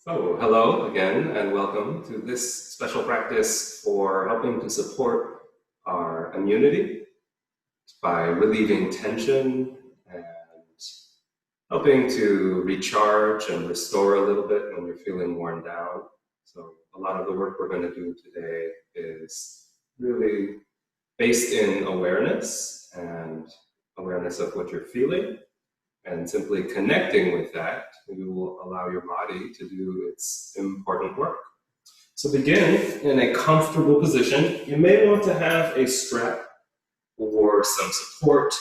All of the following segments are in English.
So, hello again, and welcome to this special practice for helping to support our immunity by relieving tension and helping to recharge and restore a little bit when you're feeling worn down. So, a lot of the work we're going to do today is really based in awareness and awareness of what you're feeling. And simply connecting with that, you will allow your body to do its important work. So begin in a comfortable position. You may want to have a strap or some support,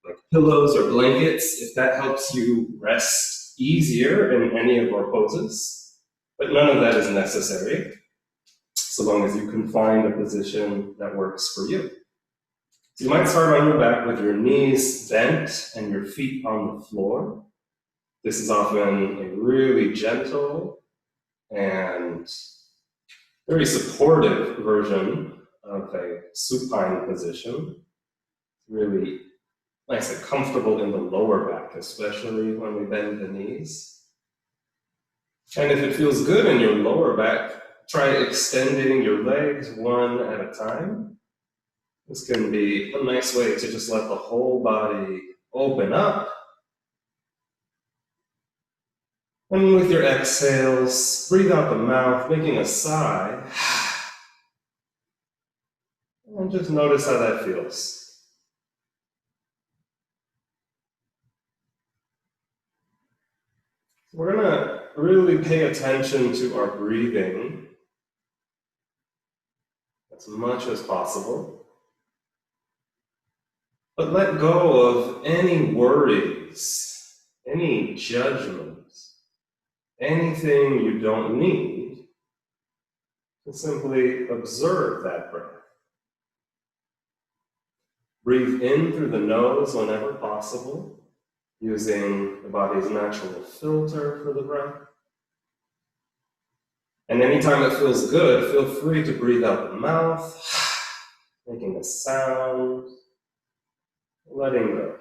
like pillows or blankets, if that helps you rest easier in any of our poses. But none of that is necessary, so long as you can find a position that works for you. So you might start on your back with your knees bent and your feet on the floor. This is often a really gentle and very supportive version of a supine position. Really nice and comfortable in the lower back, especially when we bend the knees. And if it feels good in your lower back, try extending your legs one at a time. This can be a nice way to just let the whole body open up. And with your exhales, breathe out the mouth, making a sigh. And just notice how that feels. We're going to really pay attention to our breathing as much as possible. But let go of any worries, any judgments, anything you don't need, and simply observe that breath. Breathe in through the nose whenever possible, using the body's natural filter for the breath. And anytime it feels good, feel free to breathe out the mouth, making a sound, letting go.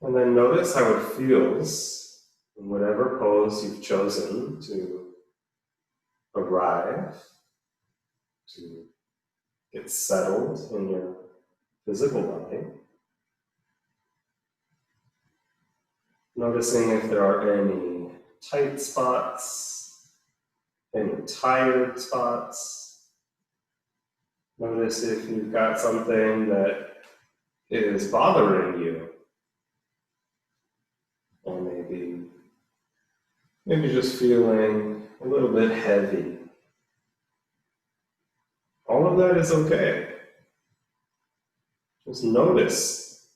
And then notice how it feels in whatever pose you've chosen to arrive, to get settled in your physical body. Noticing if there are any tight spots, any tired spots. Notice if you've got something that is bothering you. Or maybe just feeling a little bit heavy. All of that is okay. Just notice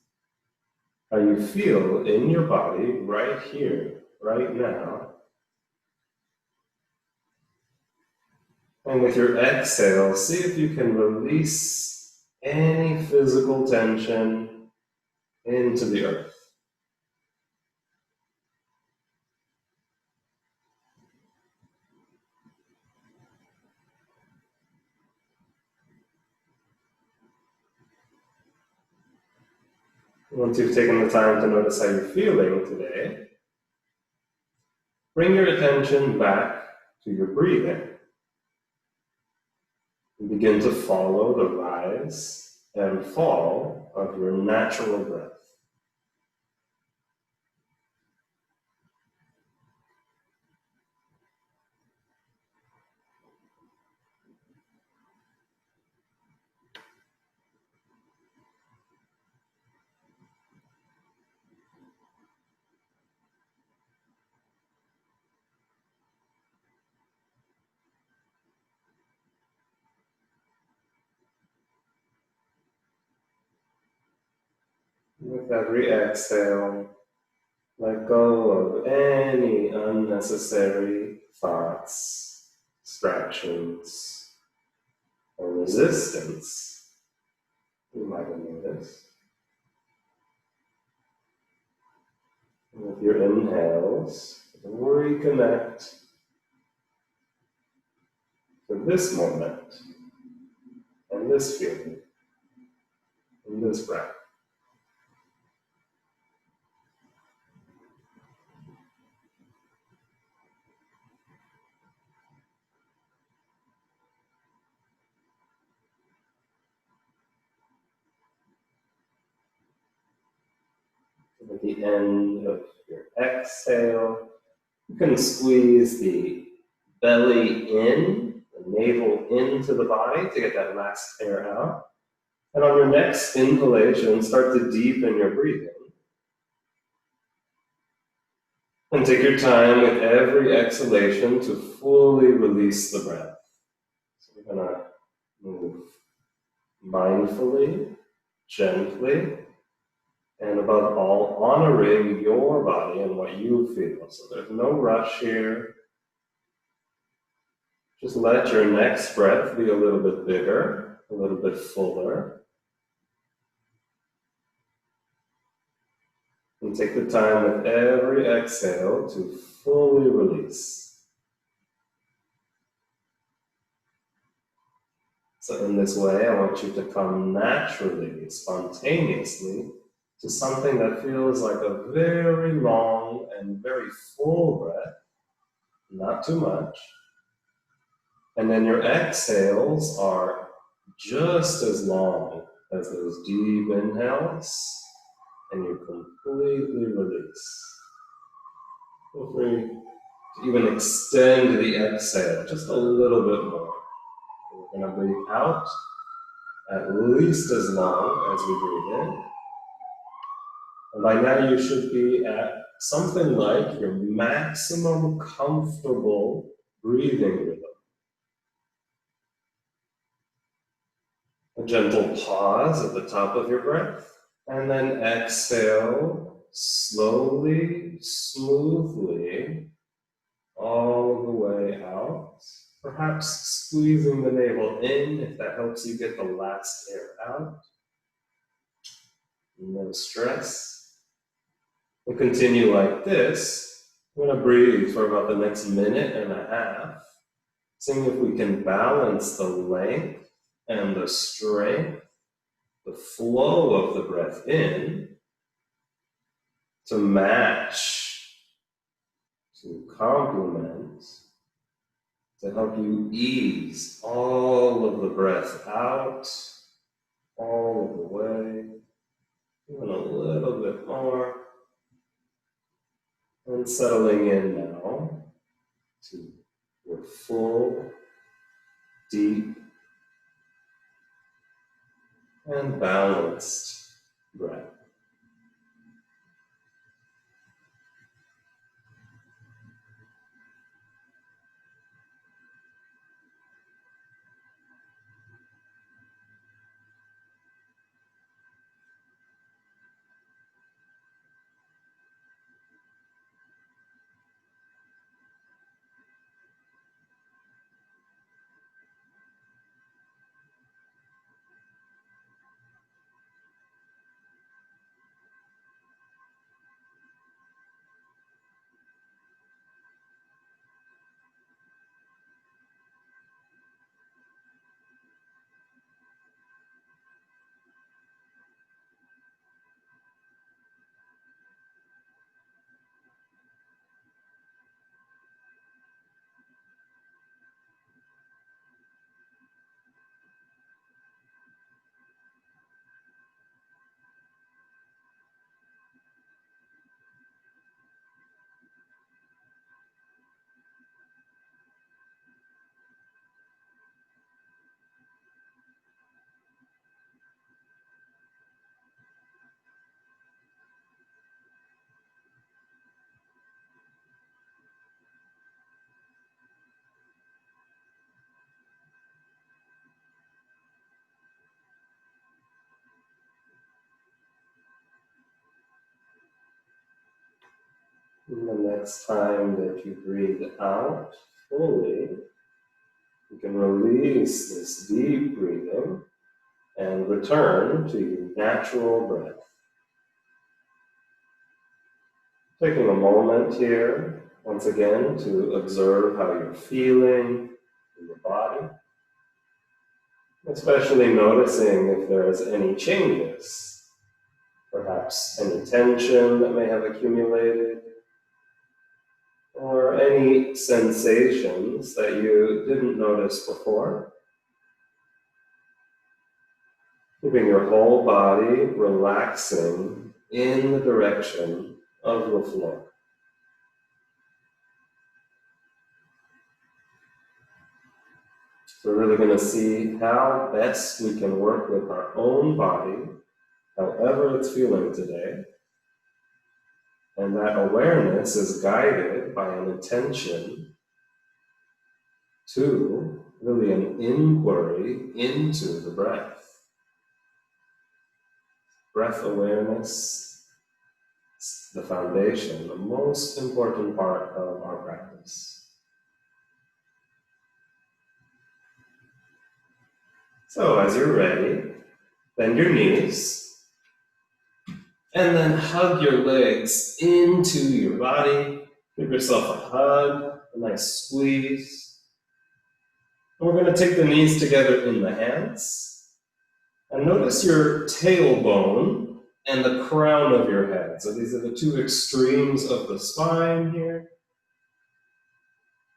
how you feel in your body right here, right now. And with your exhale, see if you can release any physical tension into the earth. Once you've taken the time to notice how you're feeling today, bring your attention back to your breathing. And begin to follow the rise and fall of your natural breath. With every exhale, let go of any unnecessary thoughts, distractions, or resistance you might have noticed. And with your inhales, reconnect to this moment, and this feeling, and this breath. the end of your exhale, you can squeeze the belly in, the navel into the body to get that last air out. And on your next inhalation, start to deepen your breathing. And take your time with every exhalation to fully release the breath. So we're going to move mindfully, gently, and above all, honoring your body and what you feel. So there's no rush here. Just let your next breath be a little bit bigger, a little bit fuller. And take the time with every exhale to fully release. So in this way, I want you to come naturally, spontaneously, to something that feels like a very long and very full breath, not too much. And then your exhales are just as long as those deep inhales, and you completely release. Feel free to even extend the exhale just a little bit more. We're going to breathe out at least as long as we breathe in. And by now you should be at something like your maximum comfortable breathing rhythm. A gentle pause at the top of your breath, and then exhale slowly, smoothly, all the way out. Perhaps squeezing the navel in if that helps you get the last air out. No stress. We'll continue like this. We're going to breathe for about the next minute and a half, seeing if we can balance the length and the strength, the flow of the breath in, to match, to complement, to help you ease all of the breath out, all of the way, even a little bit more, and settling in now to your full, deep, and balanced breath. And the next time that you breathe out fully, you can release this deep breathing and return to your natural breath. Taking a moment here, once again, to observe how you're feeling in your body, especially noticing if there's any changes, perhaps any tension that may have accumulated, or any sensations that you didn't notice before. Keeping your whole body relaxing in the direction of the floor. So we're really going to see how best we can work with our own body, however it's feeling today. And that awareness is guided by an intention to really an inquiry into the breath. Breath awareness is the foundation, the most important part of our practice. So as you're ready, bend your knees and then hug your legs into your body. Give yourself a hug, a nice squeeze. And we're going to take the knees together in the hands. And notice your tailbone and the crown of your head. So these are the two extremes of the spine here.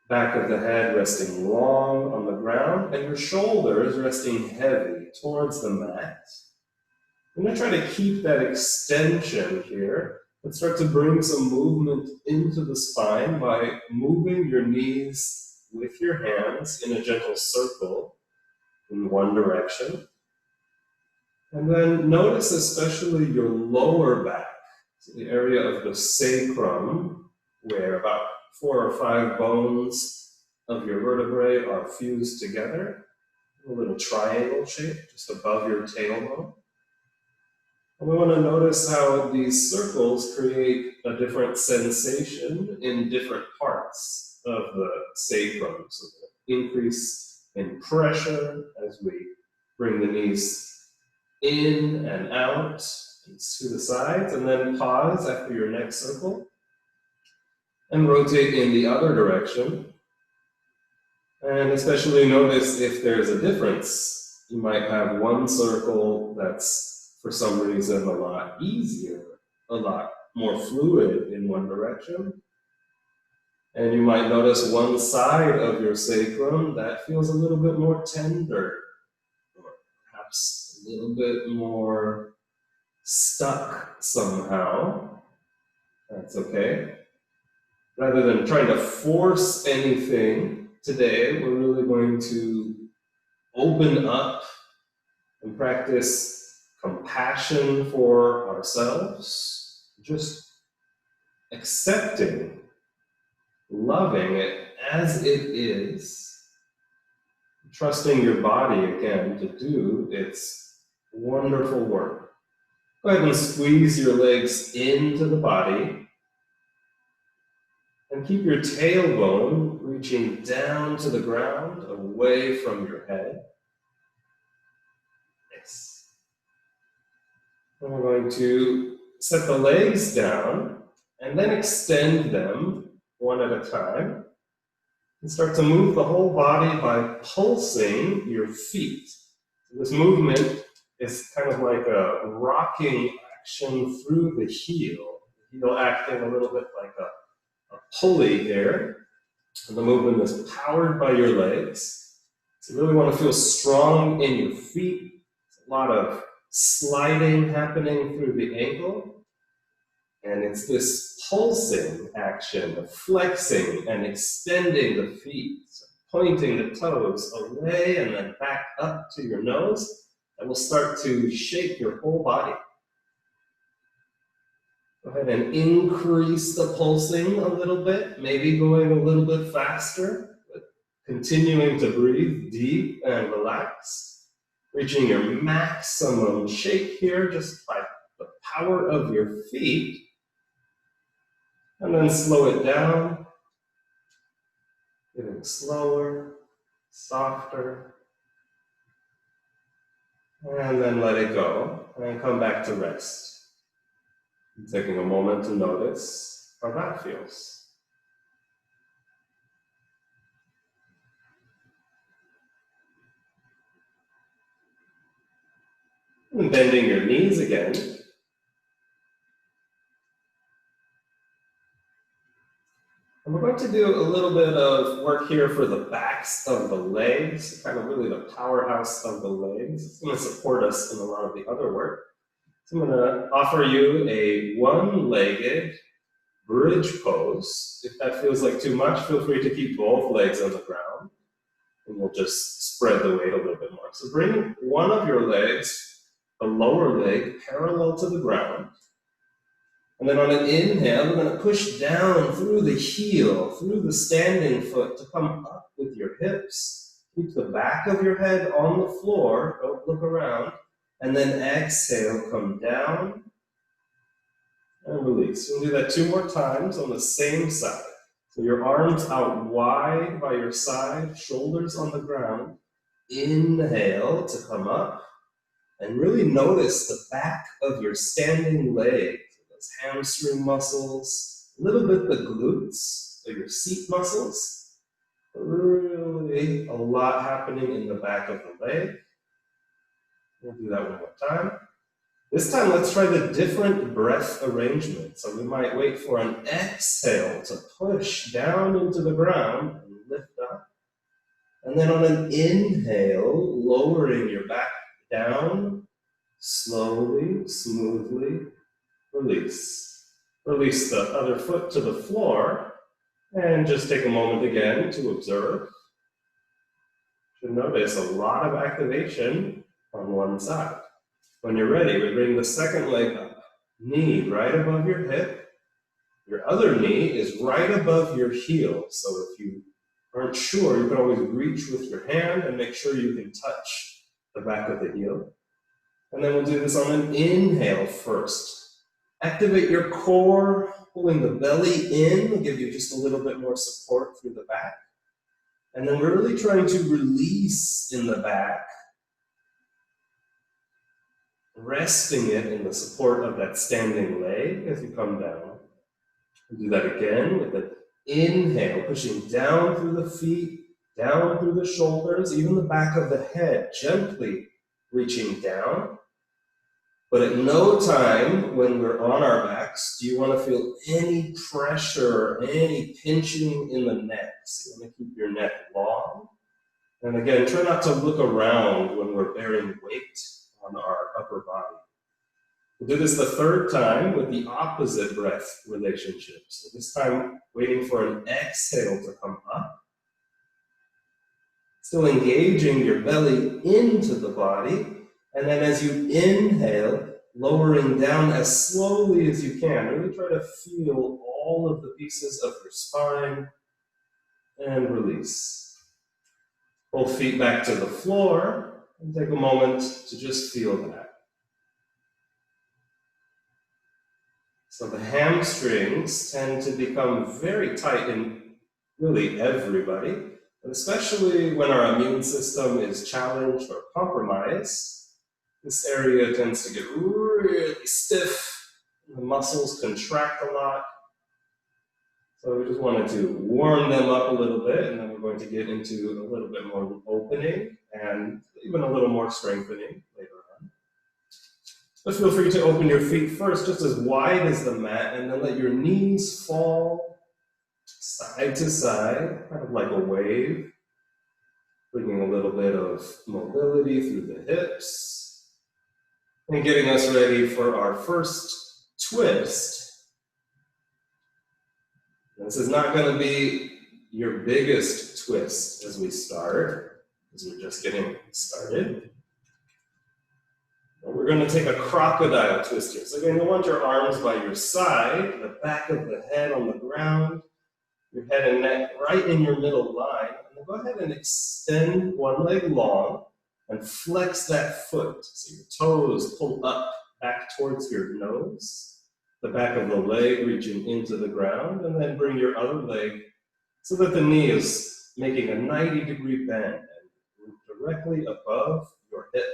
Back of the head resting long on the ground, and your shoulders resting heavy towards the mat. I'm going to try to keep that extension here, but start to bring some movement into the spine by moving your knees with your hands in a gentle circle in one direction. And then notice especially your lower back, so the area of the sacrum, where about 4 or 5 bones of your vertebrae are fused together, a little triangle shape just above your tailbone. And we want to notice how these circles create a different sensation in different parts of the sacrum. So the increase in pressure as we bring the knees in and out and to the sides, and then pause after your next circle and rotate in the other direction. And especially notice if there's a difference. You might have one circle that's for some reason a lot easier, a lot more fluid in one direction. And you might notice one side of your sacrum that feels a little bit more tender, or perhaps a little bit more stuck somehow. That's okay. Rather than trying to force anything today, we're really going to open up and practice compassion for ourselves, just accepting, loving it as it is, trusting your body again to do its wonderful work. Go ahead and squeeze your legs into the body and keep your tailbone reaching down to the ground, away from your head. Nice. And we're going to set the legs down and then extend them one at a time. And start to move the whole body by pulsing your feet. So this movement is kind of like a rocking action through the heel. The heel acting a little bit like a pulley here. And the movement is powered by your legs. So you really want to feel strong in your feet. There's a lot of sliding happening through the ankle. And it's this pulsing action of flexing and extending the feet, so pointing the toes away and then back up to your nose, that will start to shake your whole body. Go ahead and increase the pulsing a little bit, maybe going a little bit faster, but continuing to breathe deep and relax, reaching your maximum shake here just by the power of your feet. And then slow it down, getting slower, softer, and then let it go, and come back to rest. Taking a moment to notice how that feels. And bending your knees again. And we're going to do a little bit of work here for the backs of the legs, kind of really the powerhouse of the legs. It's going to support us in a lot of the other work. So I'm going to offer you a one-legged bridge pose. If that feels like too much, feel free to keep both legs on the ground, and we'll just spread the weight a little bit more. So bring one of your legs, the lower leg, parallel to the ground. And then on an inhale, we're going to push down through the heel, through the standing foot to come up with your hips. Keep the back of your head on the floor, don't look around. And then exhale, come down and release. We'll do that 2 more times on the same side. So your arms out wide by your side, shoulders on the ground. Inhale to come up. And really notice the back of your standing leg. Those hamstring muscles, a little bit the glutes, so your seat muscles. Really a lot happening in the back of the leg. We'll do that 1 more time. This time, let's try the different breath arrangement. So we might wait for an exhale to push down into the ground and lift up. And then on an inhale, lowering your back down, slowly, smoothly, release. Release the other foot to the floor, and just take a moment again to observe. You should notice a lot of activation on one side. When you're ready, we bring the second leg up, knee right above your hip. Your other knee is right above your heel. So if you aren't sure, you can always reach with your hand and make sure you can touch the back of the heel. And then we'll do this on an inhale first. Activate your core, pulling the belly in, will give you just a little bit more support through the back. And then we're really trying to release in the back, resting it in the support of that standing leg as you come down. We'll do that again with an inhale, pushing down through the feet, down through the shoulders, even the back of the head, gently reaching down. But at no time when we're on our backs do you want to feel any pressure, any pinching in the neck. So you want to keep your neck long. And again, try not to look around when we're bearing weight on our upper body. We'll do this the 3rd time with the opposite breath relationship. So this time, waiting for an exhale to come up. Still engaging your belly into the body. And then as you inhale, lowering down as slowly as you can. Really try to feel all of the pieces of your spine and release. Both feet back to the floor and take a moment to just feel that. So the hamstrings tend to become very tight in really everybody, but especially when our immune system is challenged or compromised. This area tends to get really stiff, the muscles contract a lot. So we just wanted to warm them up a little bit, and then we're going to get into a little bit more opening and even a little more strengthening later on. But feel free to open your feet first, just as wide as the mat, and then let your knees fall side to side, kind of like a wave, bringing a little bit of mobility through the hips. And getting us ready for our first twist. This is not going to be your biggest twist as we start, because we're just getting started. But we're going to take a crocodile twist here. So again, you'll want your arms by your side, the back of the head on the ground, your head and neck right in your middle line. And then go ahead and extend one leg long. And flex that foot, so your toes pull up back towards your nose, the back of the leg reaching into the ground, and then bring your other leg so that the knee is making a 90-degree bend and directly above your hip.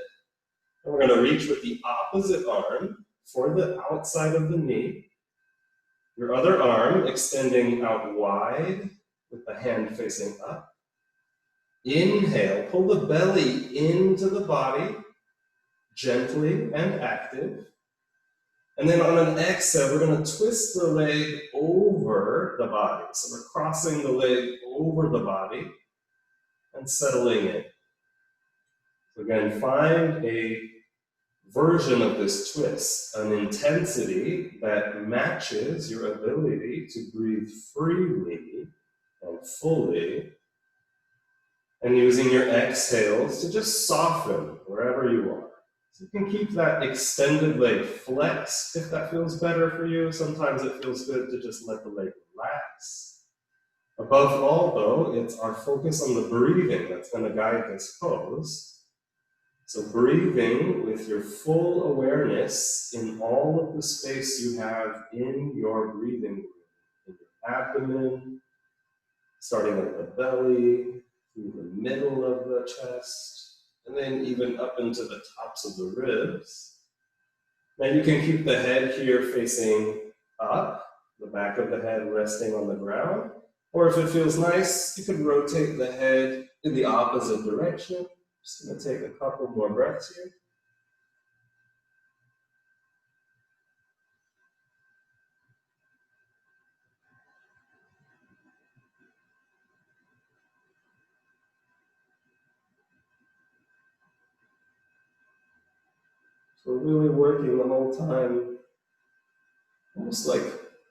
And we're going to reach with the opposite arm for the outside of the knee, your other arm extending out wide with the hand facing up. Inhale, pull the belly into the body, gently and active. And then on an exhale, we're going to twist the leg over the body. So we're crossing the leg over the body and settling in. So again, find a version of this twist, an intensity that matches your ability to breathe freely and fully, and using your exhales to just soften wherever you are. So you can keep that extended leg flexed if that feels better for you. Sometimes it feels good to just let the leg relax. Above all, though, it's our focus on the breathing that's going to guide this pose. So breathing with your full awareness in all of the space you have in your breathing room, in your abdomen, starting at the belly, through the middle of the chest, and then even up into the tops of the ribs. Now you can keep the head here facing up, the back of the head resting on the ground, or if it feels nice, you could rotate the head in the opposite direction. Just going to take a couple more breaths here. So we're really working the whole time, almost like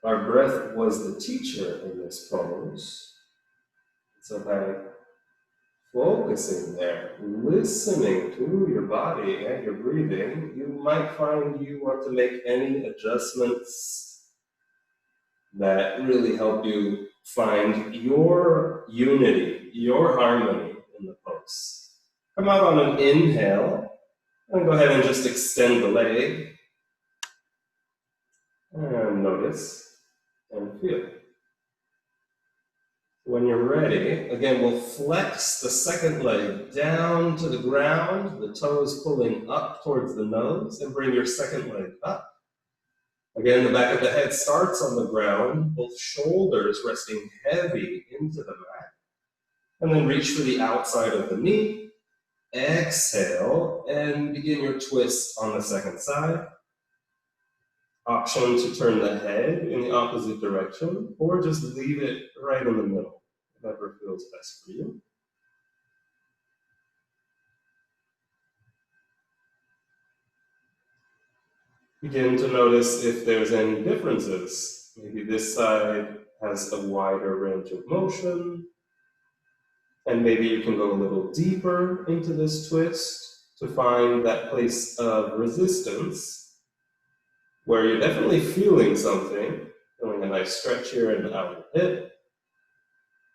our breath was the teacher in this pose. So by focusing there, listening to your body and your breathing, you might find you want to make any adjustments that really help you find your unity, your harmony in the pose. Come out on an inhale, and go ahead and just extend the leg, and notice and feel. When you're ready, again, we'll flex the second leg down to the ground, the toes pulling up towards the nose, and bring your second leg up. Again, the back of the head starts on the ground, both shoulders resting heavy into the mat. And then reach for the outside of the knee. Exhale, and begin your twist on the second side. Option to turn the head in the opposite direction, or just leave it right in the middle, whatever feels best for you. Begin to notice if there's any differences. Maybe this side has a wider range of motion, and maybe you can go a little deeper into this twist to find that place of resistance where you're definitely feeling something, feeling a nice stretch here in the outer hip,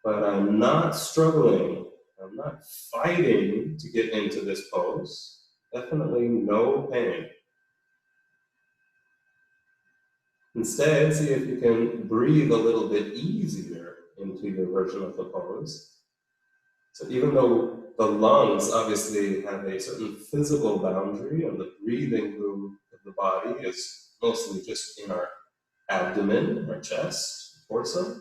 but I'm not struggling, I'm not fighting to get into this pose. Definitely no pain. Instead, see if you can breathe a little bit easier into your version of the pose. So even though the lungs obviously have a certain physical boundary and the breathing room of the body is mostly just in our abdomen, our chest, torso,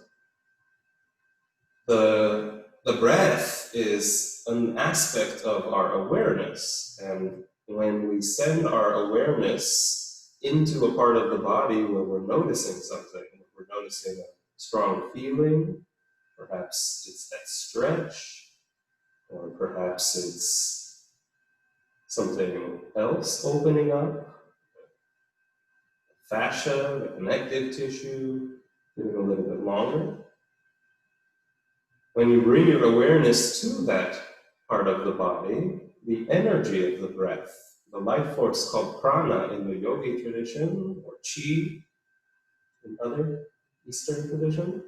the breath is an aspect of our awareness. And when we send our awareness into a part of the body where we're noticing something, we're noticing a strong feeling, perhaps it's that stretch, or perhaps it's something else opening up, fascia, the connective tissue, getting a little bit longer. When you bring your awareness to that part of the body, the energy of the breath, the life force called prana in the yogi tradition, or chi in other Eastern tradition,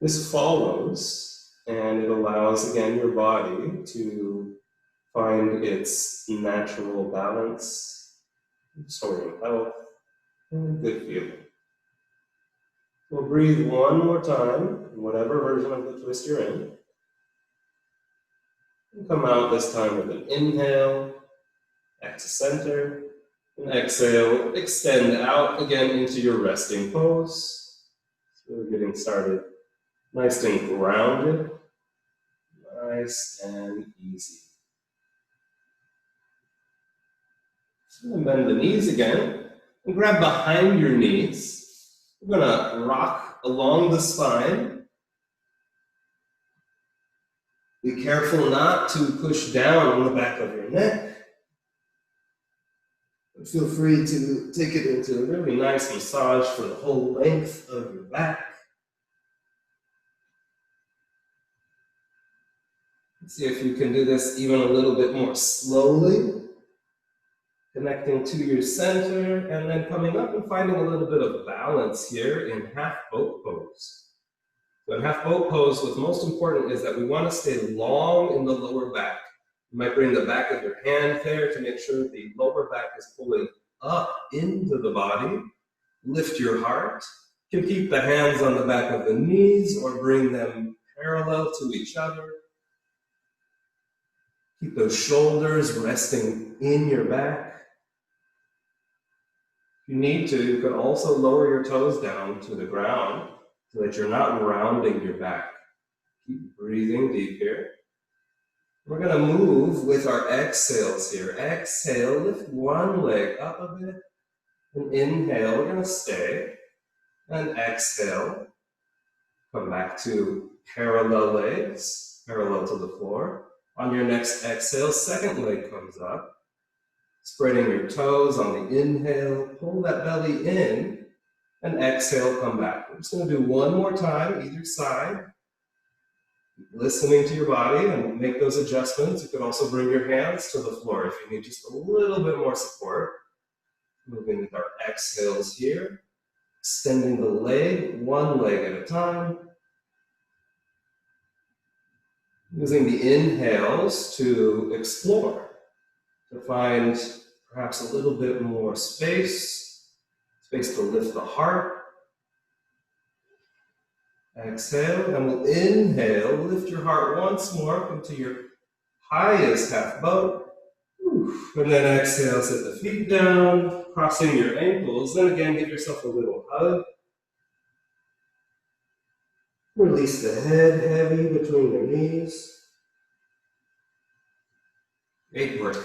this follows, and it allows, again, your body to find its natural balance, restoring health, and good feeling. We'll breathe one more time, in whatever version of the twist you're in. And come out this time with an inhale, back to center, and exhale, extend out again into your resting pose. So we're getting started nice and grounded, nice and easy. So then bend the knees again, and grab behind your knees. We're gonna rock along the spine. Be careful not to push down on the back of your neck. But feel free to take it into a really nice massage for the whole length of your back. See if you can do this even a little bit more slowly, connecting to your center, and then coming up and finding a little bit of balance here in half boat pose. So in half boat pose, what's most important is that we want to stay long in the lower back. You might bring the back of your hand there to make sure the lower back is pulling up into the body. Lift your heart. You can keep the hands on the back of the knees or bring them parallel to each other. Keep those shoulders resting in your back. If you need to, you can also lower your toes down to the ground so that you're not rounding your back. Keep breathing deep here. We're going to move with our exhales here. Exhale, lift one leg up a bit. And inhale, we're going to stay. And exhale, come back to parallel legs, parallel to the floor. On your next exhale, second leg comes up. Spreading your toes on the inhale, pull that belly in, and exhale, come back. We're just going to do one more time, either side. Listening to your body and make those adjustments. You could also bring your hands to the floor if you need just a little bit more support. Moving with our exhales here. Extending the leg, one leg at a time. Using the inhales to explore, to find perhaps a little bit more space to lift the heart. Exhale, and we'll inhale, lift your heart once more, come to your highest half boat. And then exhale, sit the feet down, crossing your ankles. Then again, give yourself a little hug. Release the head heavy between your knees. Great work.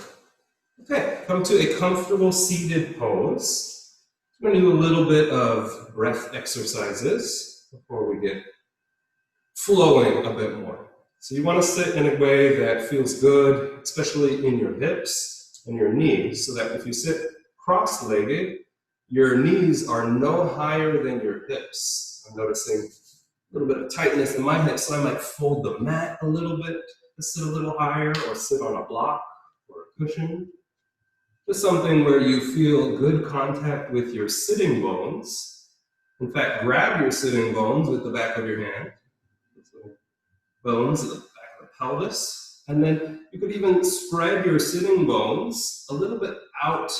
Okay, come to a comfortable seated pose. I'm going to do a little bit of breath exercises before we get flowing a bit more. So you want to sit in a way that feels good, especially in your hips and your knees, so that if you sit cross-legged, your knees are no higher than your hips. I'm noticing a little bit of tightness in my hips, so I might fold the mat a little bit to sit a little higher, or sit on a block or a cushion. Just something where you feel good contact with your sitting bones. In fact, grab your sitting bones with the back of your hand. Bones at the back of the pelvis. And then you could even spread your sitting bones a little bit out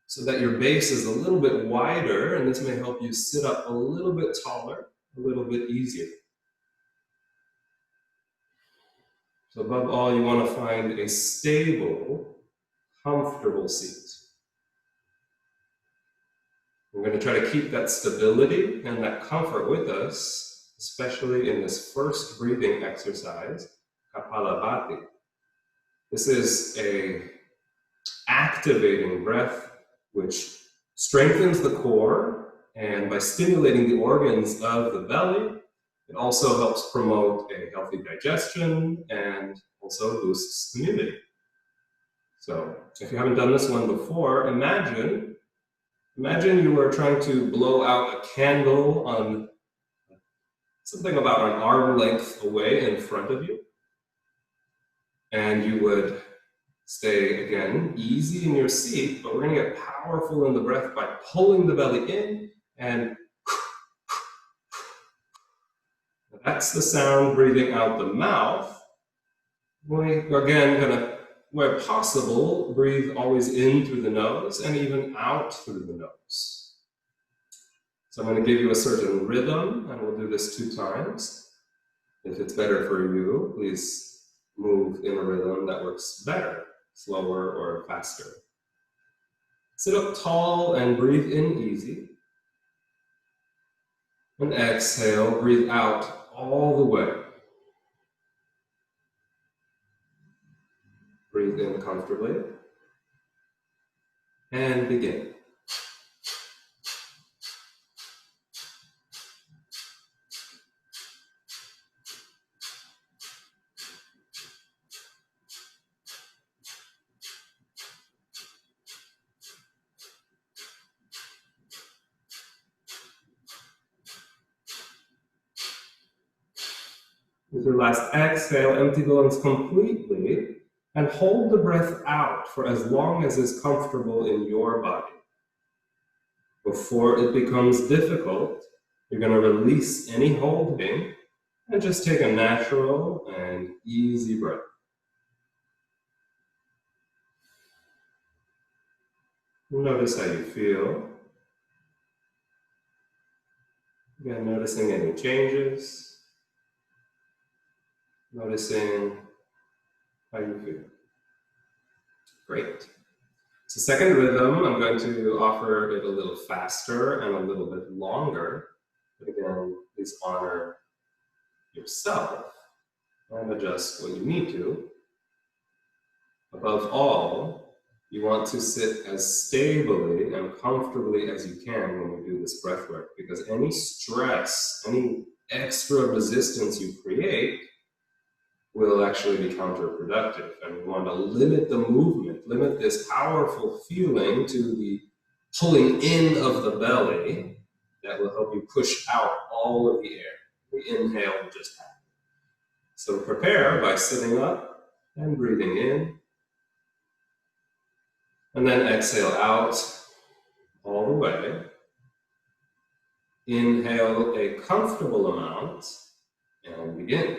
so that your base is a little bit wider, and this may help you sit up a little bit taller, a little bit easier. So above all, you want to find a stable, comfortable seat. We're going to try to keep that stability and that comfort with us, especially in this first breathing exercise, Kapalabhati. This is an activating breath which strengthens the core, and by stimulating the organs of the belly, it also helps promote a healthy digestion and also boosts immunity. So if you haven't done this one before, imagine you were trying to blow out a candle on something about an arm length away in front of you. And you would stay, again, easy in your seat, but we're going to get powerful in the breath by pulling the belly in, and that's the sound breathing out the mouth. We're again going to, where possible, breathe always in through the nose and even out through the nose. So I'm going to give you a certain rhythm, and we'll do this 2 times. If it's better for you, please move in a rhythm that works better, slower or faster. Sit up tall and breathe in easy. And exhale, breathe out all the way. Breathe in comfortably. And begin. With your last exhale, empty the lungs completely and hold the breath out for as long as is comfortable in your body. Before it becomes difficult, you're going to release any holding and just take a natural and easy breath. Notice how you feel. Again, noticing any changes. Noticing how you feel. Great. So second rhythm, I'm going to offer it a little faster and a little bit longer. But again, please honor yourself and adjust when you need to. Above all, you want to sit as stably and comfortably as you can when we do this breath work, because any stress, any extra resistance you create will actually be counterproductive. And we want to limit the movement, limit this powerful feeling to the pulling in of the belly that will help you push out all of the air. The inhale will just happen. So prepare by sitting up and breathing in. And then exhale out all the way. Inhale a comfortable amount and begin.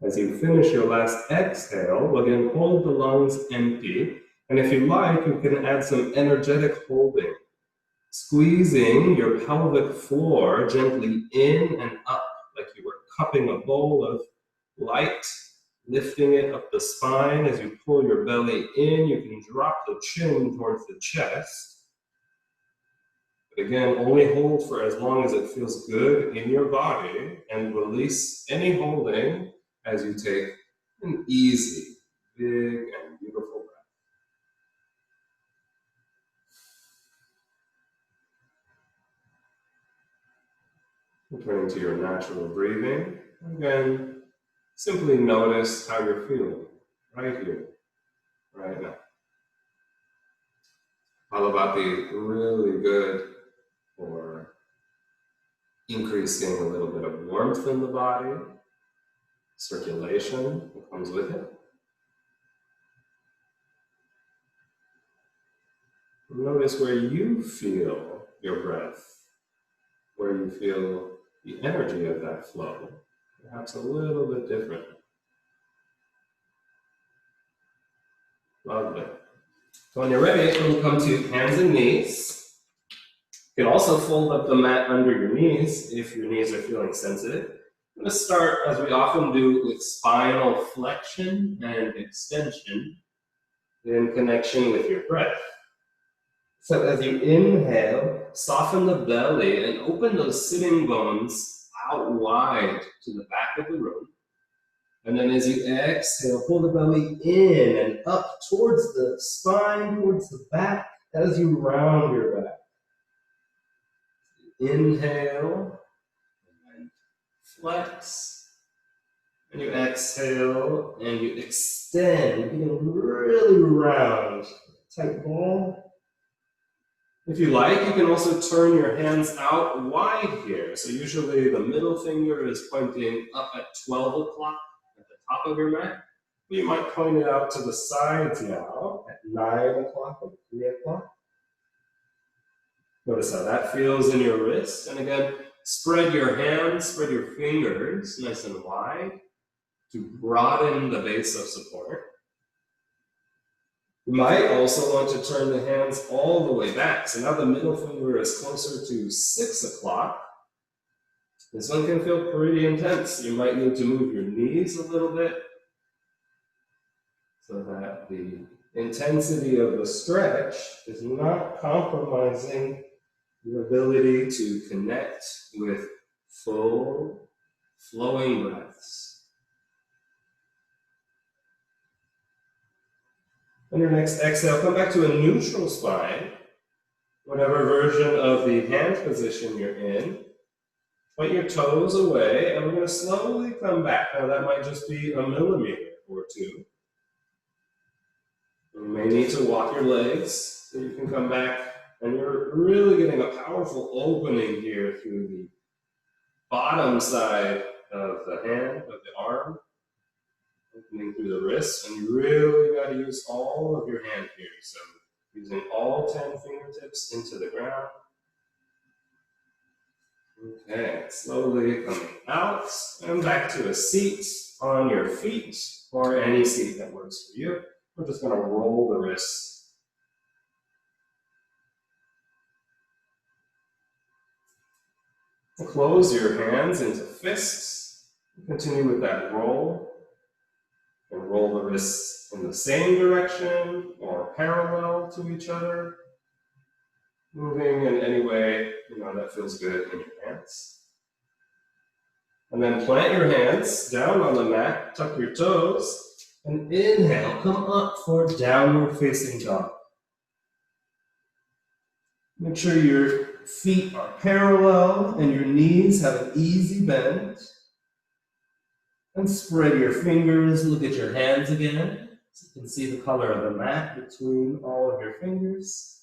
As you finish your last exhale, again, hold the lungs empty. And if you like, you can add some energetic holding. Squeezing your pelvic floor gently in and up, like you were cupping a bowl of light, lifting it up the spine. As you pull your belly in, you can drop the chin towards the chest. But again, only hold for as long as it feels good in your body, and release any holding as you take an easy, big, and beautiful breath. Returning to your natural breathing. Again, simply notice how you're feeling right here, right now. Kapalabhati, really good for increasing a little bit of warmth in the body, circulation that comes with it. Notice where you feel your breath, where you feel the energy of that flow, perhaps a little bit different. Lovely. So when you're ready, we'll come to hands and knees. You can also fold up the mat under your knees if your knees are feeling sensitive. I'm going to start, as we often do, with spinal flexion and extension in connection with your breath. So as you inhale, soften the belly and open those sitting bones out wide to the back of the room. And then as you exhale, pull the belly in and up towards the spine, towards the back, as you round your back. Inhale, and flex. And you exhale, and you extend, feeling really round. Tight ball. If you like, you can also turn your hands out wide here. So usually the middle finger is pointing up at 12 o'clock at the top of your mat. You might point it out to the sides now at 9 o'clock or 3 o'clock. Notice how that feels in your wrist. And again, spread your hands, spread your fingers nice and wide to broaden the base of support. You might also want to turn the hands all the way back. So now the middle finger is closer to 6 o'clock. This one can feel pretty intense. You might need to move your knees a little bit so that the intensity of the stretch is not compromising your ability to connect with full, flowing breaths. On your next exhale, come back to a neutral spine, whatever version of the hand position you're in. Point your toes away, and we're going to slowly come back. Now that might just be a millimeter or two. You may need to walk your legs so you can come back, and you're really getting a powerful opening here through the bottom side of the hand, of the arm, opening through the wrist, and you really got to use all of your hand here. So using all 10 fingertips into the ground. Okay, slowly coming out and back to a seat on your feet or any seat that works for you. We're just going to roll the wrists. Close your hands into fists. Continue with that roll. And roll the wrists in the same direction or parallel to each other. Moving in any way that feels good in your hands. And then plant your hands down on the mat, tuck your toes, and inhale, come up for downward facing dog. Make sure your feet are parallel and your knees have an easy bend. And spread your fingers, look at your hands again, so you can see the color of the mat between all of your fingers.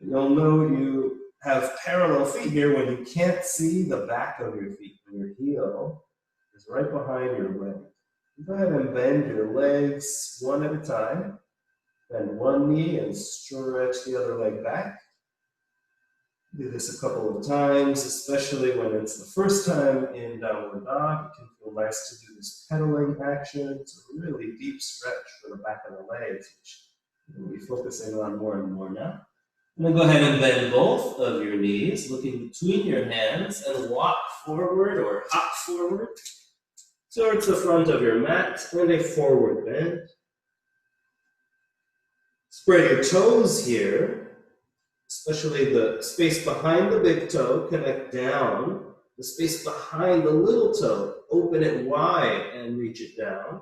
You'll know you have parallel feet here when you can't see the back of your feet, when your heel is right behind your leg. Go ahead and bend your legs one at a time. Bend one knee and stretch the other leg back. Do this a couple of times, especially when it's the first time in downward dog. It can feel nice to do this pedaling action. It's a really deep stretch for the back of the legs, which we'll be focusing on more and more now. And then go ahead and bend both of your knees, looking between your hands, and walk forward or hop forward towards the front of your mat and a forward bend. Spread your toes here, especially the space behind the big toe, connect down. The space behind the little toe, open it wide and reach it down.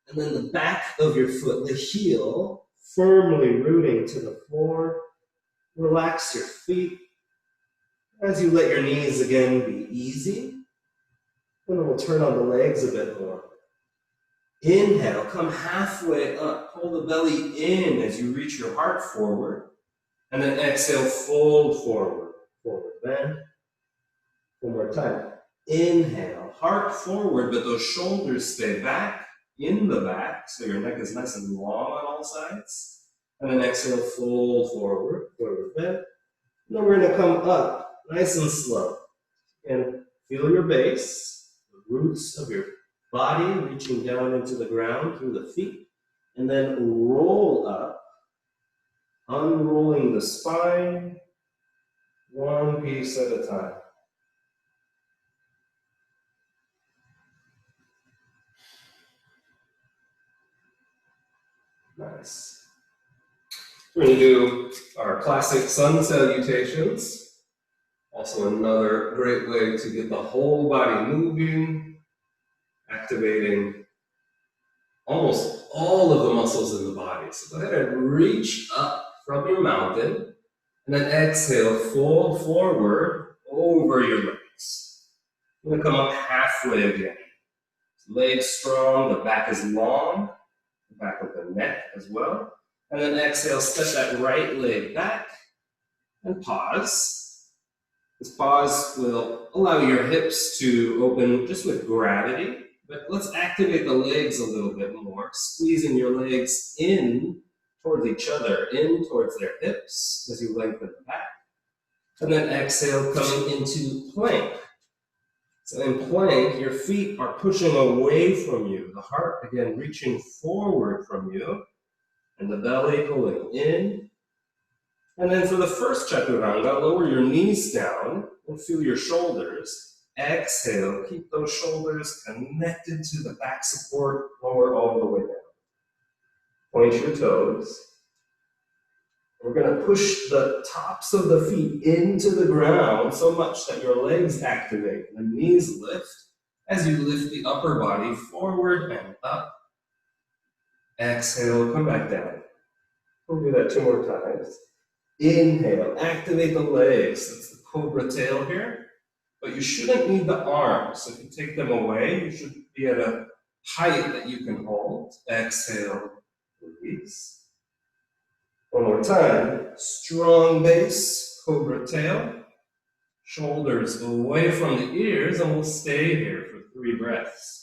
And then the back of your foot, the heel, firmly rooting to the floor. Relax your feet as you let your knees again be easy. Then we'll turn on the legs a bit more. Inhale, come halfway up. Pull the belly in as you reach your heart forward. And then exhale, fold forward. Forward bend. One more time. Inhale, heart forward, but those shoulders stay back, in the back, so your neck is nice and long on all sides. And then exhale, fold forward, forward bend. And then we're going to come up, nice and slow. And feel your base, the roots of your body reaching down into the ground through the feet. And then roll up, unrolling the spine, one piece at a time. Nice. We're going to do our classic sun salutations. Also another great way to get the whole body moving, activating almost all of the muscles in the body. So go ahead and reach up from your mountain, and then exhale, fold forward over your legs. You're going to come up halfway again. Legs strong, the back is long, the back of the neck as well. And then exhale, step that right leg back and pause. This pause will allow your hips to open just with gravity, but let's activate the legs a little bit more, squeezing your legs in towards each other, in towards their hips as you lengthen the back. And then exhale, coming into plank. So in plank, your feet are pushing away from you, the heart again reaching forward from you, and the belly pulling in. And then for the first chaturanga, lower your knees down and feel your shoulders. Exhale, keep those shoulders connected to the back support, lower all the way down. Point your toes. We're going to push the tops of the feet into the ground so much that your legs activate. The knees lift as you lift the upper body forward and up. Exhale, come back down. We'll do that 2 more times. Inhale, activate the legs. That's the cobra tail here. But you shouldn't need the arms. If you take them away, you should be at a height that you can hold. Exhale, release. 1 more time. Strong base, cobra tail. Shoulders away from the ears, and we'll stay here for 3 breaths.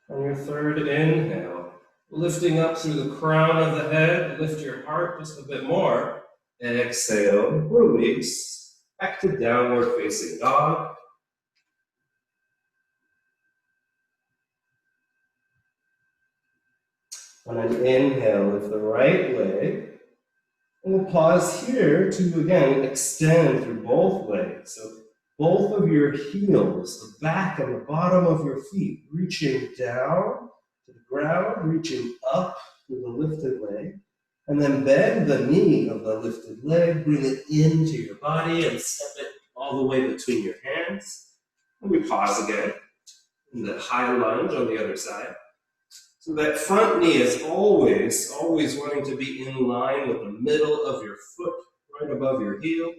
On your third inhale, lifting up through the crown of the head, lift your heart just a bit more. Exhale, release. Back to downward facing dog. On an inhale, lift the right leg. And we'll pause here to, again, extend through both legs. So both of your heels, the back and the bottom of your feet, reaching down to the ground, reaching up through the lifted leg. And then bend the knee of the lifted leg, bring it into your body and step it all the way between your hands. And we pause again in the high lunge on the other side. So that front knee is always wanting to be in line with the middle of your foot, right above your heel.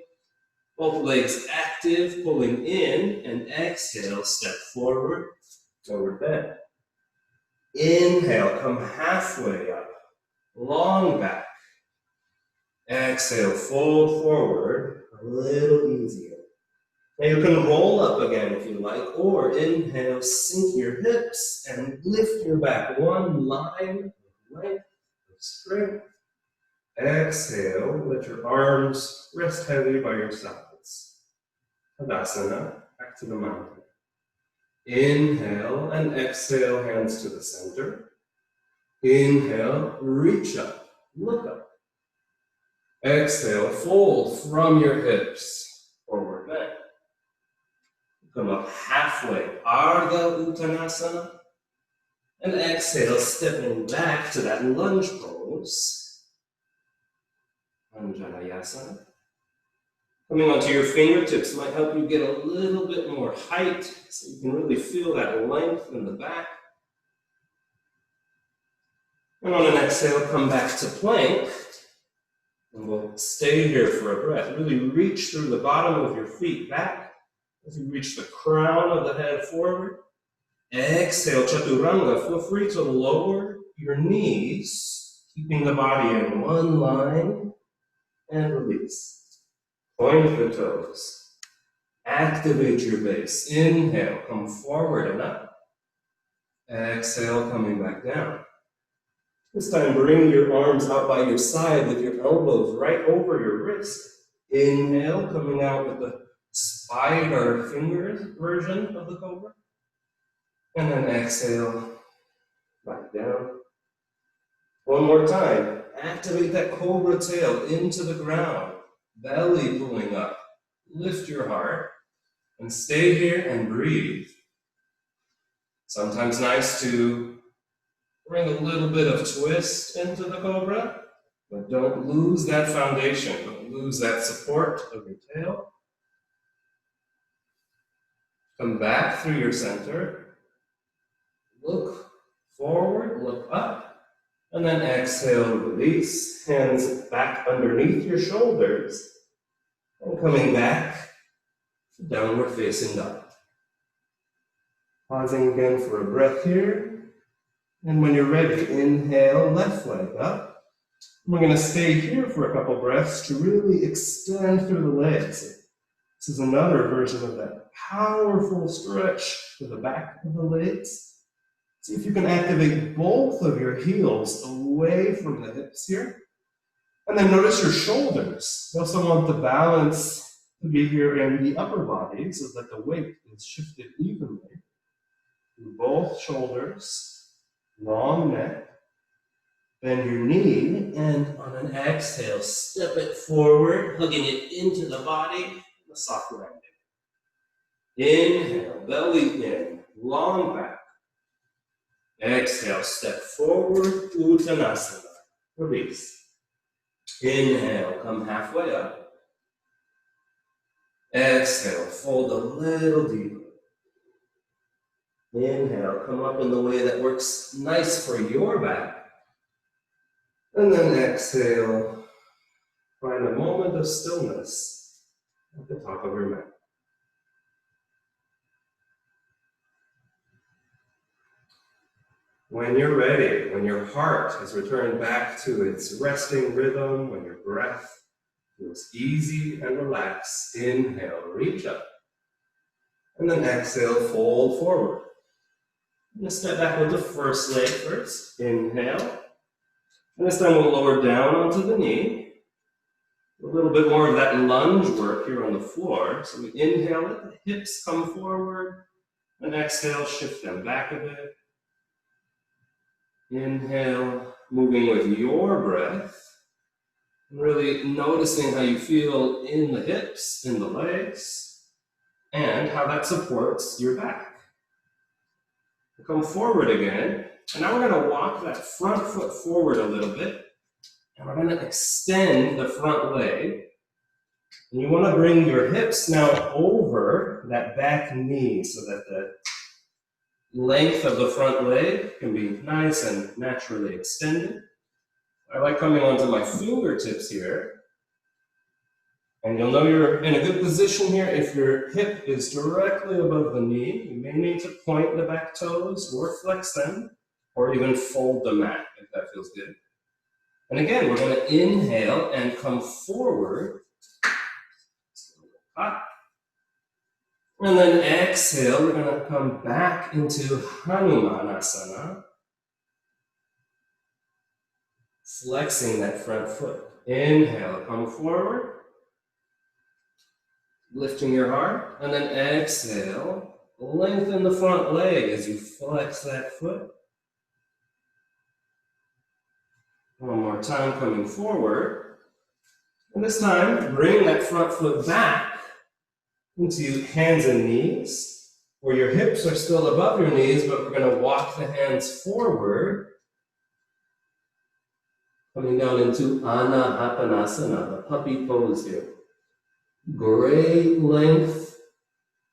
Both legs active, pulling in, and exhale, step forward, forward bend. Inhale, come halfway up, long back. Exhale, fold forward, a little easier. Now you can roll up again if you like, or inhale, sink your hips and lift your back. 1 line of length, of strength. Exhale, let your arms rest heavy by your sides. Tadasana, back to the mountain. Inhale and exhale, hands to the center. Inhale, reach up, look up. Exhale, fold from your hips, forward bend. Come up halfway, Ardha Uttanasana. And exhale, stepping back to that lunge pose. Anjaneyasana. Coming onto your fingertips might help you get a little bit more height so you can really feel that length in the back. And on an exhale, come back to plank. And we'll stay here for a breath. Really reach through the bottom of your feet back. As you reach the crown of the head forward, exhale, chaturanga. Feel free to lower your knees, keeping the body in 1 line, and release. Point the toes. Activate your base. Inhale, come forward and up. Exhale, coming back down. This time, bring your arms out by your side with your elbows right over your wrist. Inhale, coming out with the spider fingers version of the cobra. And then exhale, back down. 1 more time. Activate that cobra tail into the ground. Belly pulling up. Lift your heart. And stay here and breathe. Sometimes nice to bring a little bit of twist into the cobra. But don't lose that foundation. Don't lose that support of your tail. Come back through your center. Look forward, look up. And then exhale, release. Hands back underneath your shoulders. And coming back to downward facing dog. Pausing again for a breath here. And when you're ready, inhale, left leg up. We're going to stay here for a couple breaths to really extend through the legs. This is another version of that powerful stretch to the back of the legs. See if you can activate both of your heels away from the hips here. And then notice your shoulders. You also want the balance to be here in the upper body so that the weight is shifted evenly through both shoulders, long neck. Bend your knee, and on an exhale, step it forward, hugging it into the body. a soft landing. Inhale, belly in, long back. Exhale, step forward, Uttanasana. Release. Inhale, come halfway up. Exhale, fold a little deeper. Inhale, come up in the way that works nice for your back. And then exhale, find a moment of stillness at the top of your mat. When you're ready, when your heart has returned back to its resting rhythm, when your breath feels easy and relaxed, inhale, reach up. And then exhale, fold forward. I'm going to step back with the first leg first. Inhale. And this time we'll lower down onto the knee. A little bit more of that lunge work here on the floor. So we inhale, let the hips come forward. And exhale, shift them back a bit. Inhale, moving with your breath. Really noticing how you feel in the hips, in the legs, and how that supports your back. Come forward again, and now we're going to walk that front foot forward a little bit, and we're going to extend the front leg. And you want to bring your hips now over that back knee so that the length of the front leg can be nice and naturally extended. I like coming onto my fingertips here. And you'll know you're in a good position here if your hip is directly above the knee. You may need to point the back toes or flex them, or even fold the mat if that feels good. And again, we're going to inhale and come forward. And then exhale, we're going to come back into Hanumanasana, flexing that front foot. Inhale, come forward. Lifting your heart, and then exhale, lengthen the front leg as you flex that foot. One more time, coming forward. And this time, bring that front foot back into hands and knees, where your hips are still above your knees, but we're going to walk the hands forward, coming down into Anapanasana, the puppy pose here. Great length,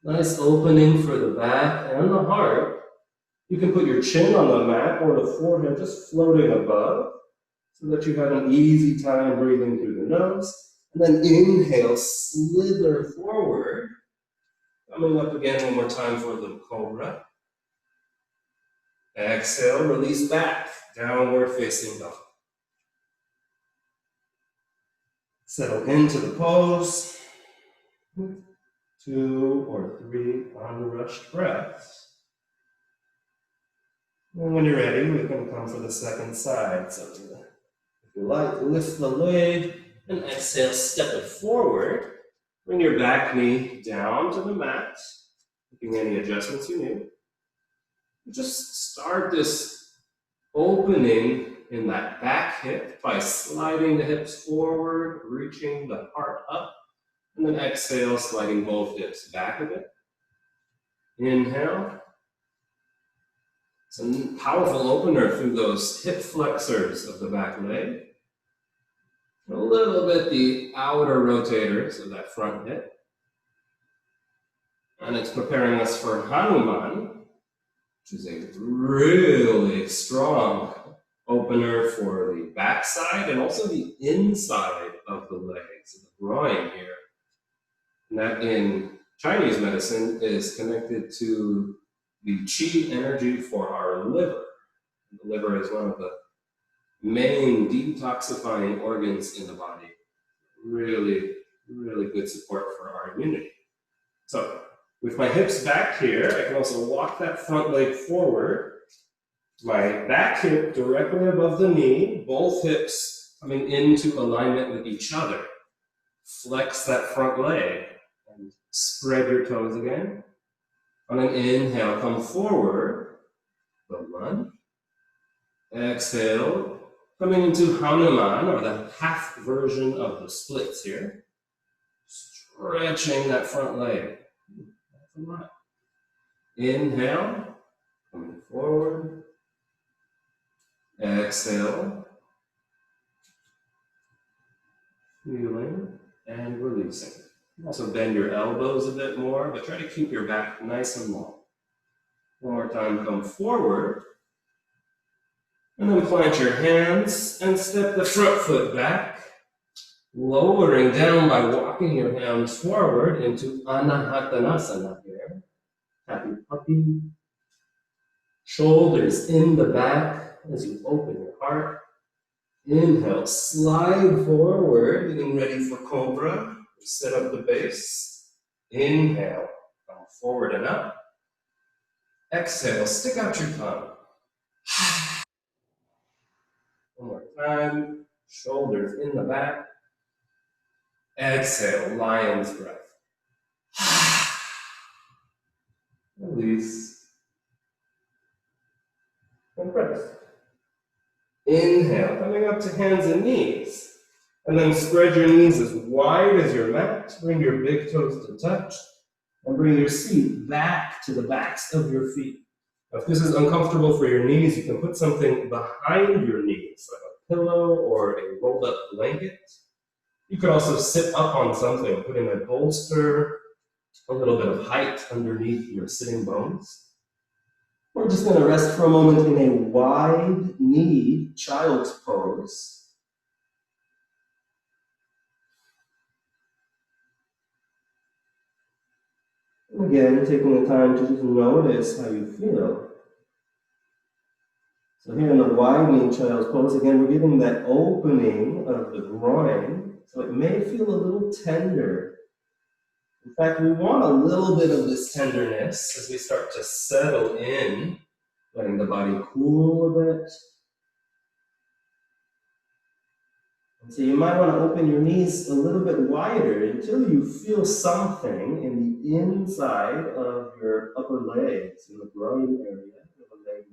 nice opening for the back and the heart. You can put your chin on the mat or the forehead just floating above so that you have an easy time breathing through the nose. And then inhale, slither forward. Coming up again one more time for a little cobra. Exhale, release back, downward facing dog. Settle into the pose. 2 or 3 unrushed breaths. And when you're ready, we can come for the second side. So if you like, lift the leg and exhale, step it forward. Bring your back knee down to the mat, making any adjustments you need. Just start this opening in that back hip by sliding the hips forward, reaching the heart up. And then exhale, sliding both hips back a bit. Inhale. It's a powerful opener through those hip flexors of the back leg. A little bit the outer rotators of that front hip. And it's preparing us for Hanuman, which is a really strong opener for the backside and also the inside of the legs, the groin here. And that in Chinese medicine is connected to the qi energy for our liver. The liver is one of the main detoxifying organs in the body. Really, really good support for our immunity. So, with my hips back here, I can also walk that front leg forward. My back hip directly above the knee, both hips coming into alignment with each other. Flex that front leg. Spread your toes again. On an inhale, come forward. The lunge. Exhale, coming into Hanuman, or the half version of the splits here. stretching that front leg. That's a lot. Inhale, coming forward. Exhale, feeling and releasing. Also bend your elbows a bit more, but try to keep your back nice and long. One more time, come forward. And then plant your hands and step the front foot back, lowering down by walking your hands forward into Anahatanasana here. Happy puppy. Shoulders in the back as you open your heart. Inhale, slide forward, getting ready for Cobra. Set up the base. Inhale, come forward and up. Exhale, stick out your tongue. One more time, shoulders in the back. Exhale, lion's breath. Release. And press. Inhale, coming up to hands and knees. And then spread your knees as wide as your mat. Bring your big toes to touch. And bring your seat back to the backs of your feet. Now, if this is uncomfortable for your knees, you can put something behind your knees, like a pillow or a rolled up blanket. You could also sit up on something, putting a bolster, a little bit of height underneath your sitting bones. We're just going to rest for a moment in a wide-kneed child's pose. And again, taking the time to just notice how you feel. So here in the wide-kneed child's pose, again, we're getting that opening of the groin, so it may feel a little tender. In fact, we want a little bit of this tenderness as we start to settle in, letting the body cool a bit. And so you might want to open your knees a little bit wider until you feel something in the inside of your upper legs, in the groin area of the leg.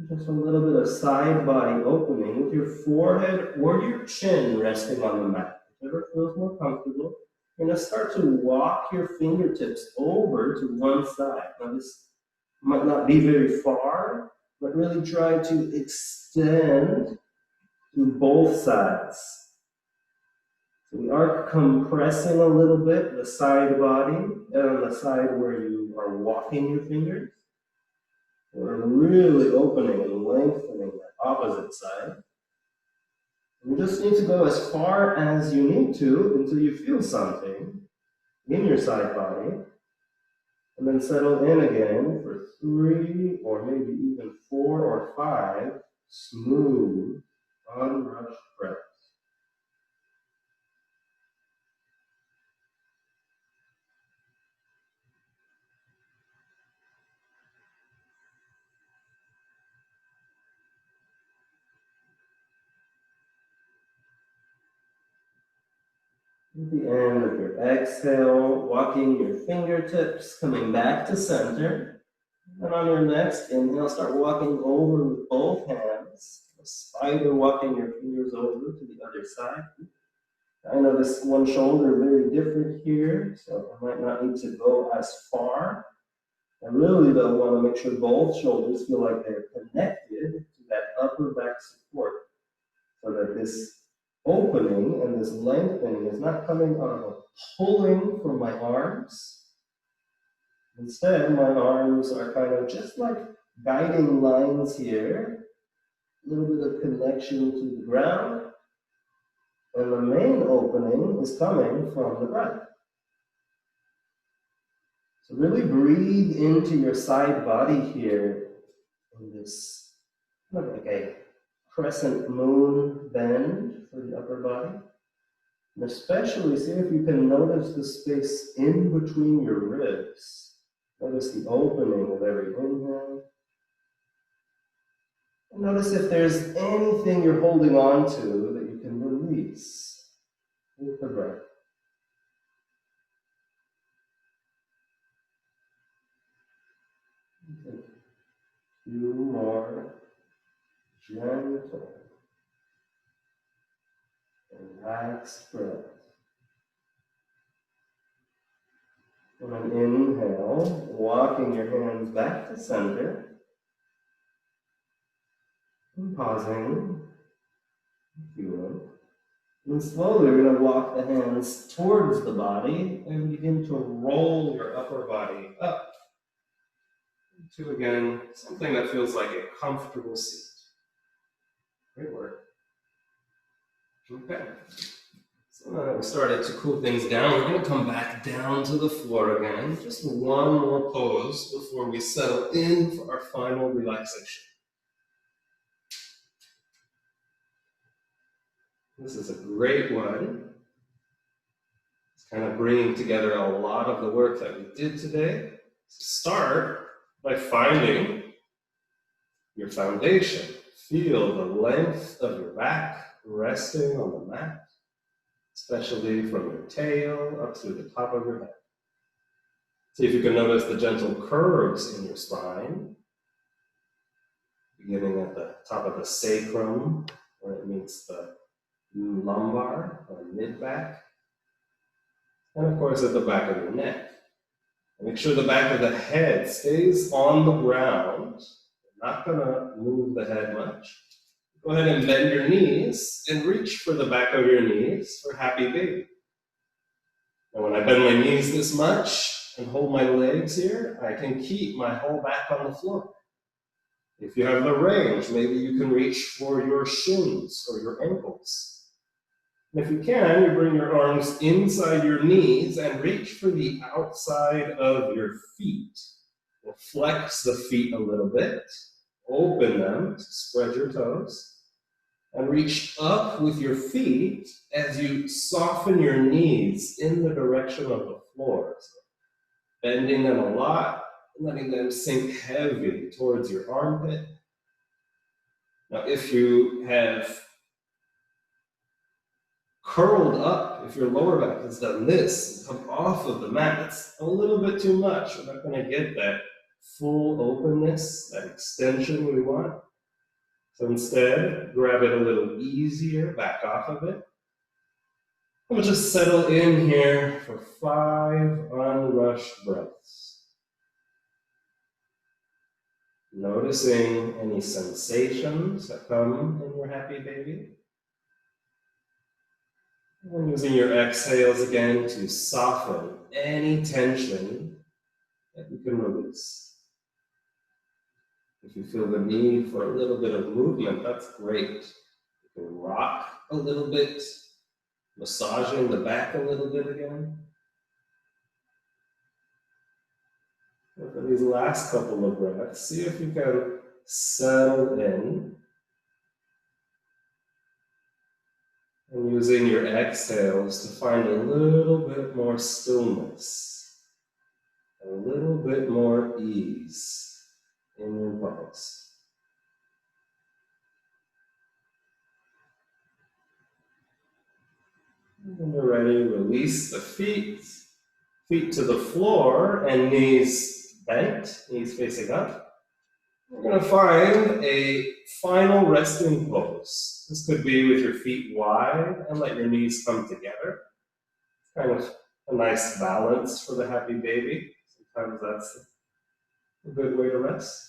Just a little bit of side body opening with your forehead or your chin resting on the mat. Whichever feels more comfortable. You're going to start to walk your fingertips over to one side. Now this might not be very far, but really try to extend to both sides. So we are compressing a little bit the side body and on the side where you are walking your fingers. We're really opening and lengthening the opposite side. You just need to go as far as you need to until you feel something in your side body. And then settle in again for 3 or maybe even 4 or 5 smooth, unrushed breaths. At the end of your exhale, walking your fingertips, coming back to center. And on your next inhale, start walking over with both hands. A spider walking your fingers over to the other side. I notice one shoulder very different here, so I might not need to go as far. I really though want to make sure both shoulders feel like they're connected to that upper back support, so that this opening and this lengthening is not coming out of a pulling from my arms. Instead, my arms are kind of just like guiding lines here, a little bit of connection to the ground, and the main opening is coming from the breath. So really breathe into your side body here in this kind of like a crescent moon bend for the upper body. And especially see if you can notice the space in between your ribs. Notice the opening of every inhale. And notice if there's anything you're holding on to that you can release with the breath. few more gentle, relaxed breaths. On an inhale, walking your hands back to center, and pausing, feeling. And slowly we're going to walk the hands towards the body and begin to roll your upper body up to, again, something that feels like a comfortable seat. Great work. Okay. So now that we started to cool things down, we're going to come back down to the floor again. Just one more pose before we settle in for our final relaxation. This is a great one. It's kind of bringing together a lot of the work that we did today. Start by finding your foundation. Feel the length of your back resting on the mat, especially from your tail up through the top of your head. See if you can notice the gentle curves in your spine, beginning at the top of the sacrum, where it meets the lumbar or mid-back, and of course at the back of your neck. And make sure the back of the head stays on the ground. You're not going to move the head much. Go ahead and bend your knees and reach for the back of your knees for happy baby. And when I bend my knees this much and hold my legs here, I can keep my whole back on the floor. If you have the range, maybe you can reach for your shins or your ankles. And if you can, you bring your arms inside your knees and reach for the outside of your feet. We'll flex the feet a little bit, open them to spread your toes, and reach up with your feet as you soften your knees in the direction of the floor. So bending them a lot, letting them sink heavy towards your armpit. Now, if you have curled up, if your lower back has done this and come off of the mat, it's a little bit too much. We're not going to get that full openness, that extension we want. So instead, grab it a little easier, back off of it. We'll just settle in here for 5 unrushed breaths. Noticing any sensations that come in your happy baby. And using your exhales again to soften any tension that you can release. If you feel the need for a little bit of movement, that's great. You can rock a little bit, massaging the back a little bit again. And for these last couple of breaths, see if you can settle in. And using your exhales to find a little bit more stillness, a little bit more ease in your pulse. When you're ready, release the feet to the floor and knees bent, knees facing up. We're going to find a final resting pose. This could be with your feet wide and let your knees come together. Kind of a nice balance for the happy baby. Sometimes that's a good way to rest.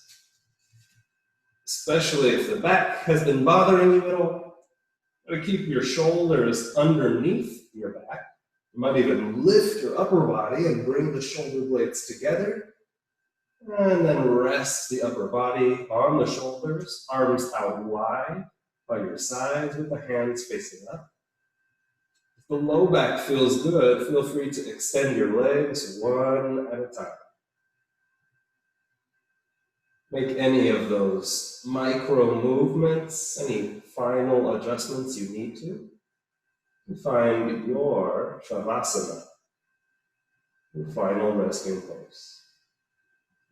Especially if the back has been bothering you at all. To keep your shoulders underneath your back. You might even lift your upper body and bring the shoulder blades together. And then rest the upper body on the shoulders, arms out wide by your sides with the hands facing up. If the low back feels good, feel free to extend your legs one at a time. Make any of those micro movements, any final adjustments you need to find your Shavasana, your final resting pose.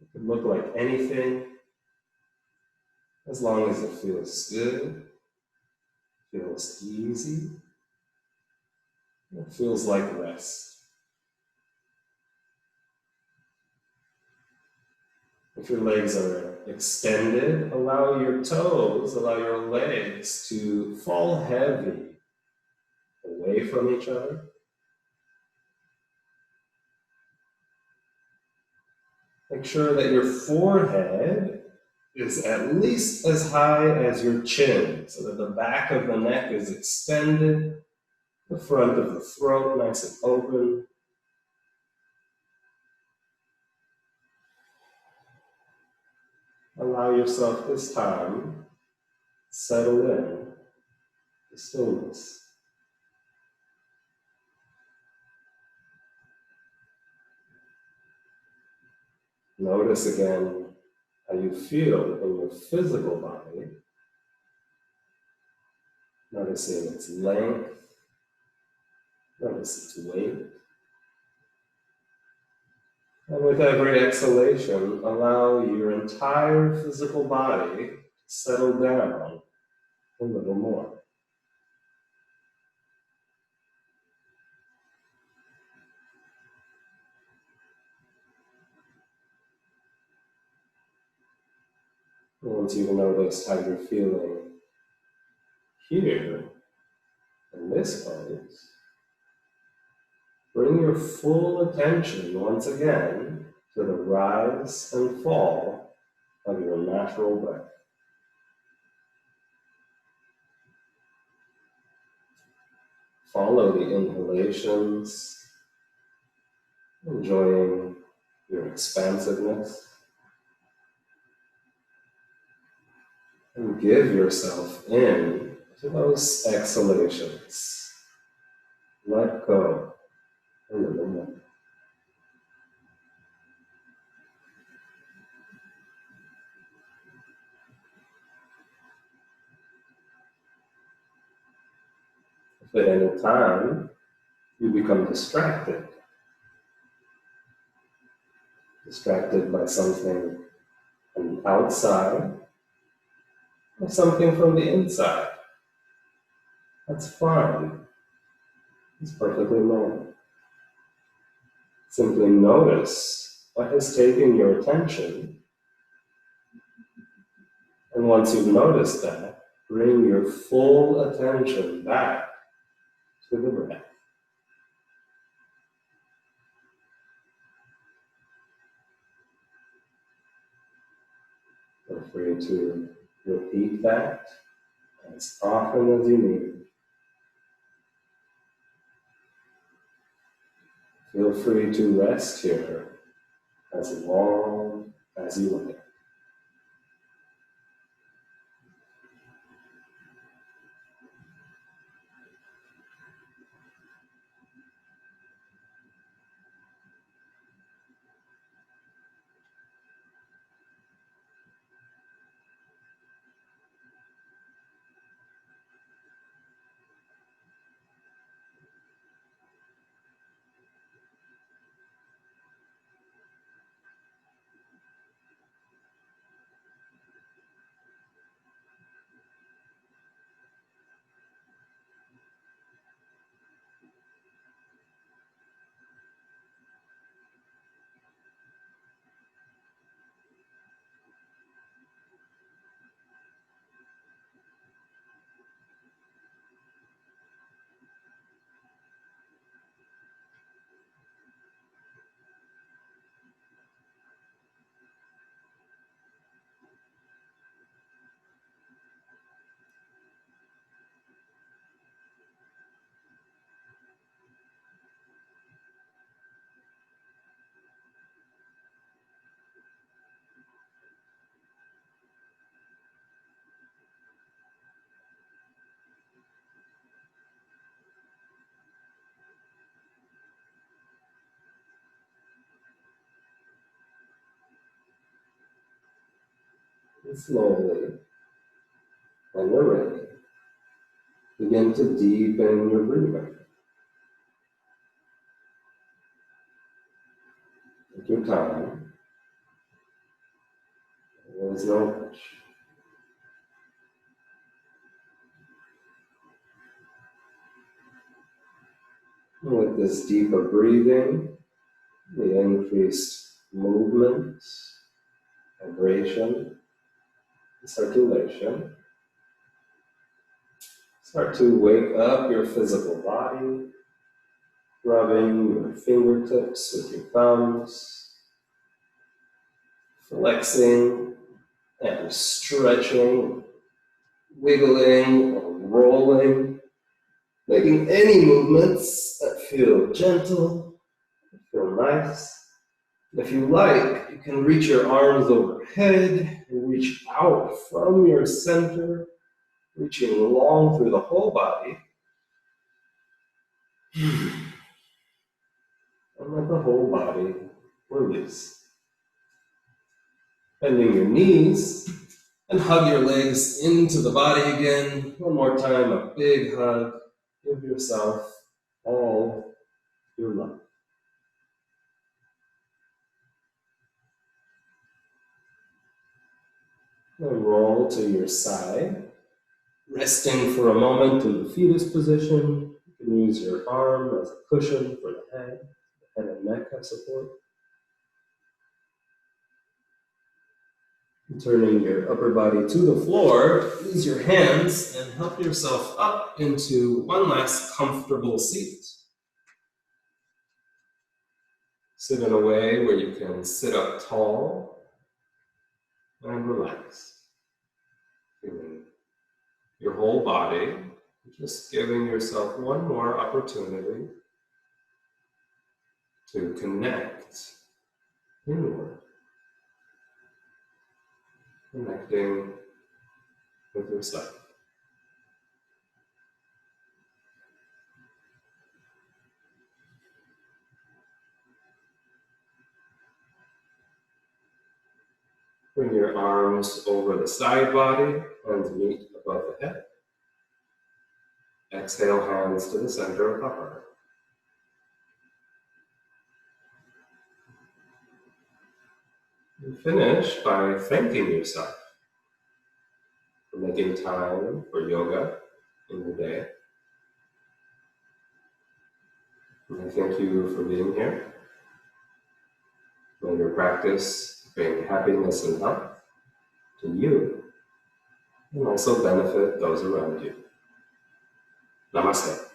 It can look like anything, as long as it feels good, feels easy, it feels like rest. If your legs are extended, allow your toes, allow your legs to fall heavy away from each other. Make sure that your forehead is at least as high as your chin, so that the back of the neck is extended, the front of the throat nice and open. Allow yourself this time to settle in to stillness. Notice again how you feel in your physical body, noticing its length, notice its weight. And with every exhalation, allow your entire physical body to settle down a little more. Once you've noticed how you're feeling here, in this pose, bring your full attention once again to the rise and fall of your natural breath. Follow the inhalations, enjoying your expansiveness, and give yourself in to those exhalations. Let go a little more. If at any time you become distracted by something from the outside or something from the inside, that's fine. It's perfectly normal. Simply notice what has taken your attention, and once you've noticed that, bring your full attention back to the breath. Feel free to repeat that as often as you need. Feel free to rest here as long as you like. And slowly, when you're ready, begin to deepen your breathing. Take your time. There's no rush. With this deeper breathing, the increased movement vibration, circulation. Start to wake up your physical body, rubbing your fingertips with your thumbs, flexing and stretching, wiggling or rolling, making any movements that feel gentle, that feel nice. If you like, you can reach your arms overhead and reach out from your center, reaching long through the whole body. And let the whole body release. Bending your knees and hug your legs into the body again. One more time, a big hug. Give yourself all your love. And roll to your side, resting for a moment in the fetus position. You can use your arm as a cushion for the head and neck as support. Turning your upper body to the floor, use your hands and help yourself up into one last comfortable seat. Sit in a way where you can sit up tall and relax. Feeling your whole body, just giving yourself one more opportunity to connect inward. Connecting with yourself. Bring your arms over the side body, hands meet above the head. Exhale, hands to the center of the heart. And finish by thanking yourself for making time for yoga in your day. And I thank you for being here. May your practice bring happiness and health to you and also benefit those around you. Namaste.